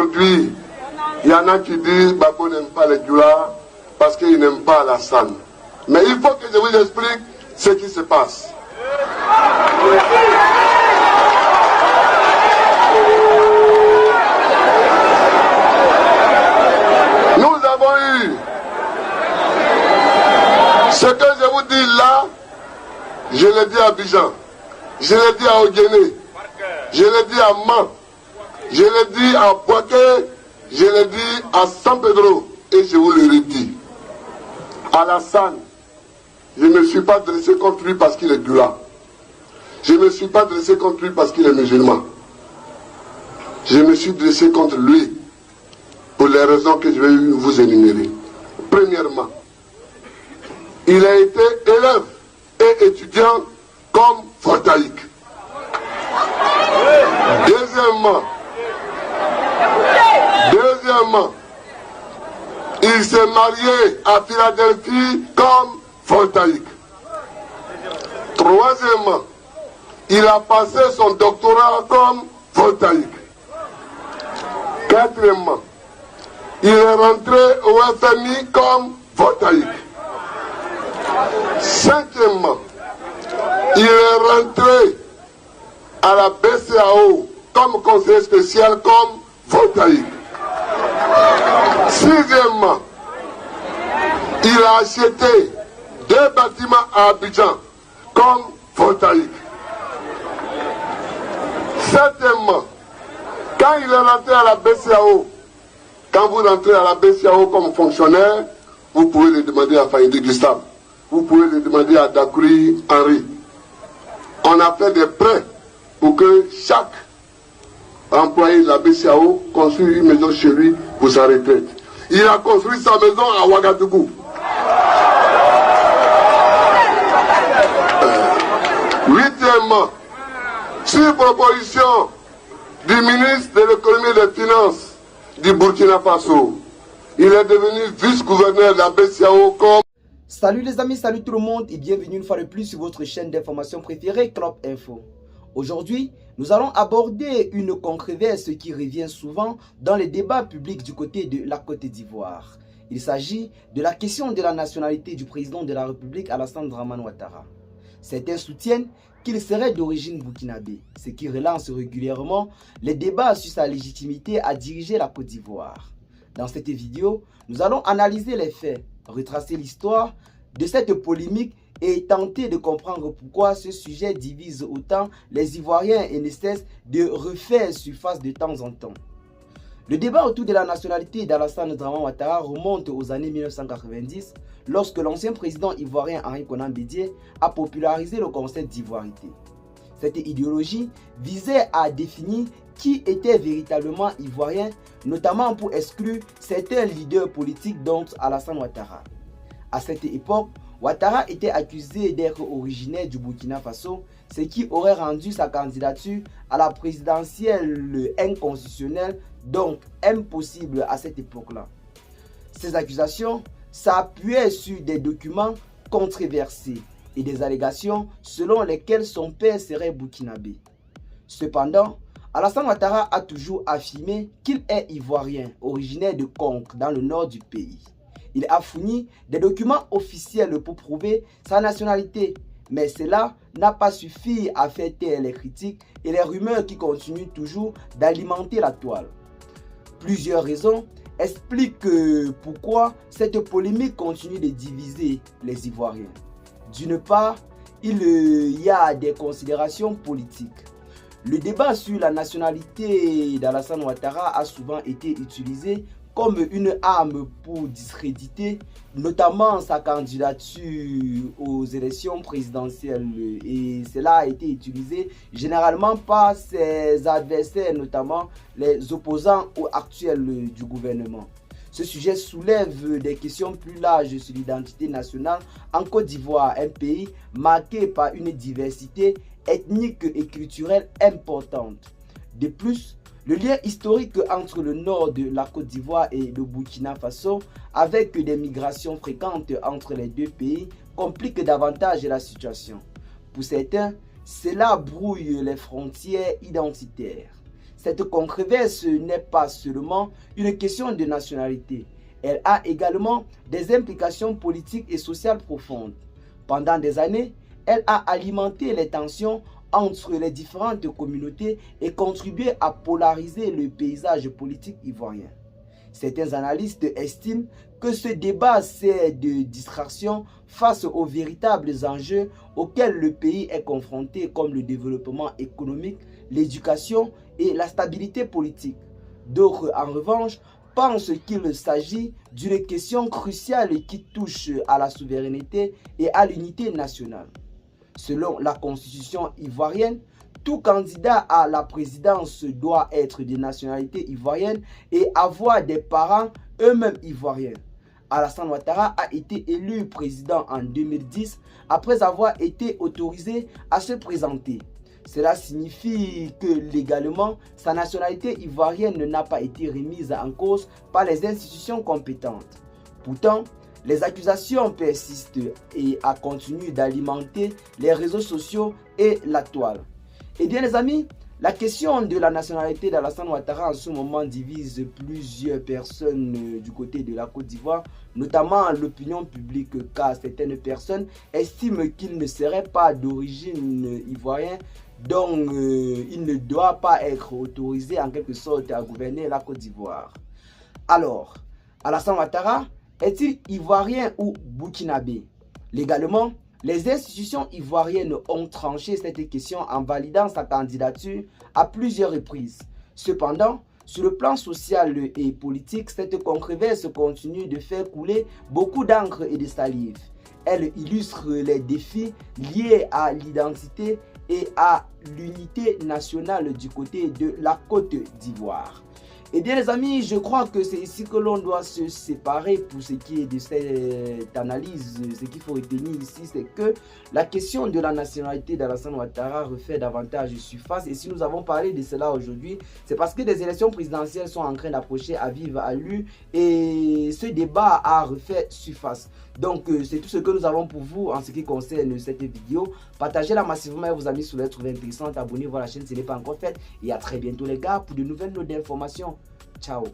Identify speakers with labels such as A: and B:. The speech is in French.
A: Aujourd'hui, il y en a qui disent Babo n'aime pas les Dioula parce qu'il n'aime pas Alassane. Mais il faut que je vous explique ce qui se passe. Nous avons eu ce que je vous dis là, je l'ai dit à Abidjan, je l'ai dit à Ogéné, je l'ai dit à Man, je l'ai dit à Boaké, je l'ai dit à San Pedro et je vous le redis. Alassane, je ne me suis pas dressé contre lui parce qu'il est Dioula. Je ne me suis pas dressé contre lui parce qu'il est musulman. Je me suis dressé contre lui pour les raisons que je vais vous énumérer. Premièrement, il a été élève et étudiant comme Fortaïque. Deuxièmement, il s'est marié à Philadelphie comme Fortaïque. Troisièmement, il a passé son doctorat comme Fortaïque. Quatrièmement, il est rentré au FMI comme Fortaïque. Cinquièmement, il est rentré à la BCAO comme conseiller spécial comme Fortaïque. Sixièmement, il a acheté 2 bâtiments à Abidjan comme Fortaïque. Septièmement, quand il est rentré à la BCAO, quand vous rentrez à la BCAO comme fonctionnaire, vous pouvez le demander à Faïdi Gustave, vous pouvez le demander à Dakouri Henri. On a fait des prêts pour que chaque employé de la BCAO construise une maison chez lui pour sa retraite. Il a construit sa maison à Ouagadougou. Huitièmement, sur proposition du ministre de l'économie et des finances du Burkina Faso, il est devenu vice-gouverneur de la BCAO comme...
B: Salut les amis, salut tout le monde et bienvenue une fois de plus sur votre chaîne d'information préférée, Club Info. Aujourd'hui, nous allons aborder une controverse qui revient souvent dans les débats publics du côté de la Côte d'Ivoire. Il s'agit de la question de la nationalité du président de la République, Alassane Dramane Ouattara. Certains soutiennent qu'il serait d'origine burkinabé, ce qui relance régulièrement les débats sur sa légitimité à diriger la Côte d'Ivoire. Dans cette vidéo, nous allons analyser les faits, retracer l'histoire de cette polémique et tenter de comprendre pourquoi ce sujet divise autant les Ivoiriens et ne cesse de refaire surface de temps en temps. Le débat autour de la nationalité d'Alassane Dramane Ouattara remonte aux années 1990 lorsque l'ancien président ivoirien Henri Konan Bédié a popularisé le concept d'ivoirité. Cette idéologie visait à définir qui était véritablement ivoirien, notamment pour exclure certains leaders politiques dont Alassane Ouattara. À cette époque, Ouattara était accusé d'être originaire du Burkina Faso, ce qui aurait rendu sa candidature à la présidentielle inconstitutionnelle, donc impossible à cette époque-là. Ces accusations s'appuyaient sur des documents controversés et des allégations selon lesquelles son père serait burkinabé. Cependant, Alassane Ouattara a toujours affirmé qu'il est ivoirien, originaire de Conques, dans le nord du pays. Il a fourni des documents officiels pour prouver sa nationalité, mais cela n'a pas suffi à faire taire les critiques et les rumeurs qui continuent toujours d'alimenter la toile. Plusieurs raisons expliquent pourquoi cette polémique continue de diviser les Ivoiriens. D'une part, il y a des considérations politiques. Le débat sur la nationalité d'Alassane Ouattara a souvent été utilisé comme une arme pour discréditer notamment sa candidature aux élections présidentielles, et cela a été utilisé généralement par ses adversaires, notamment les opposants actuels du gouvernement. Ce sujet soulève des questions plus larges sur l'identité nationale en Côte d'Ivoire, un pays marqué par une diversité ethnique et culturelle importante. De plus, le lien historique entre le nord de la Côte d'Ivoire et le Burkina Faso, avec des migrations fréquentes entre les deux pays, complique davantage la situation. Pour certains, cela brouille les frontières identitaires. cette controverse n'est pas seulement une question de nationalité. Elle a également des implications politiques et sociales profondes. Pendant des années, elle a alimenté les tensions entre les différentes communautés et contribué à polariser le paysage politique ivoirien. Certains analystes estiment que ce débat sert de distraction face aux véritables enjeux auxquels le pays est confronté, comme le développement économique, l'éducation et la stabilité politique. D'autres, en revanche, pensent qu'il s'agit d'une question cruciale qui touche à la souveraineté et à l'unité nationale. Selon la constitution ivoirienne, tout candidat à la présidence doit être de nationalité ivoirienne et avoir des parents eux-mêmes ivoiriens. Alassane Ouattara a été élu président en 2010 après avoir été autorisé à se présenter. Cela signifie que légalement, sa nationalité ivoirienne n'a pas été remise en cause par les institutions compétentes. Pourtant, les accusations persistent et a continué d'alimenter les réseaux sociaux et la toile. Eh bien les amis, la question de la nationalité d'Alassane Ouattara en ce moment divise plusieurs personnes du côté de la Côte d'Ivoire, notamment l'opinion publique, car certaines personnes estiment qu'il ne serait pas d'origine ivoirienne, donc il ne doit pas être autorisé en quelque sorte à gouverner la Côte d'Ivoire. Alors, Alassane Ouattara est-il ivoirien ou burkinabé? Légalement, les institutions ivoiriennes ont tranché cette question en validant sa candidature à plusieurs reprises. Cependant, sur le plan social et politique, cette controverse continue de faire couler beaucoup d'encre et de salive. Elle illustre les défis liés à l'identité et à l'unité nationale du côté de la Côte d'Ivoire. Eh bien les amis, je crois que c'est ici que l'on doit se séparer pour ce qui est de cette analyse. Ce qu'il faut retenir ici, c'est que la question de la nationalité d'Alassane Ouattara refait davantage surface. Et si nous avons parlé de cela aujourd'hui, c'est parce que des élections présidentielles sont en train d'approcher à vive allure et ce débat a refait surface. Donc c'est tout ce que nous avons pour vous en ce qui concerne cette vidéo. Partagez-la massivement avec vos amis si vous la trouvez intéressante. Abonnez-vous à la chaîne si ce n'est pas encore fait. Et à très bientôt les gars pour de nouvelles notes d'informations. Ciao.